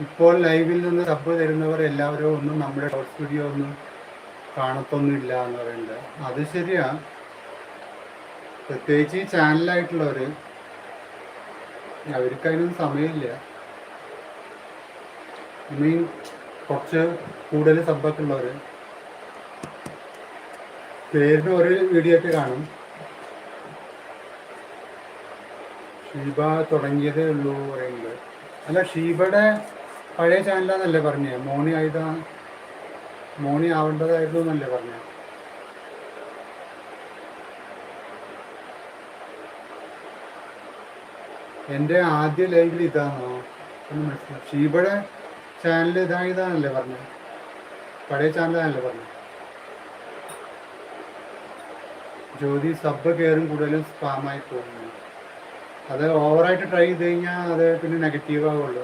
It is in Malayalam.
ഇപ്പോൾ ലൈവിൽ നിന്ന് സബ് തരുന്നവർ എല്ലാവരും ഒന്നും നമ്മുടെ ഡോട്ട് സ്റ്റുഡിയോ ഒന്നും കാണത്തൊന്നുമില്ല എന്ന് പറയുന്നത്. അത് ശരിയാ. പ്രത്യേകിച്ച് ഈ ചാനലായിട്ടുള്ളവർ, അവർക്ക് അതിനൊന്നും സമയമില്ല. ഇനി കുറച്ച് കൂടുതൽ സബ്ബൊക്കെ ഉള്ളവർ പേരിന് ഒരു വീഡിയോ ഒക്കെ കാണും. ഷീബ തുടങ്ങിയതേ ഉള്ളൂ പറയുന്നത്. അല്ല, ഷീബയുടെ പഴയ ചാനലാന്നല്ലേ പറഞ്ഞേ? മോണി ആവേണ്ടതായിരുന്നു എന്നല്ലേ പറഞ്ഞേ? എൻ്റെ ആദ്യ ലൈവിൽ ഇതാണോ എന്ന് മനസ്സിലായി. ഷീബയുടെ ചാനൽ ഇതാണല്ലേ പറഞ്ഞത്? പഴയ ചാനലാണല്ലേ പറഞ്ഞത്? ജ്യോതി സബ് കയറും കൂടുതലും സ്പാമായി പോകുന്നു. അത് ഓവറായിട്ട് ട്രൈ ചെയ്ത് കഴിഞ്ഞാൽ അത് പിന്നെ നെഗറ്റീവ് ആവുള്ളൂ.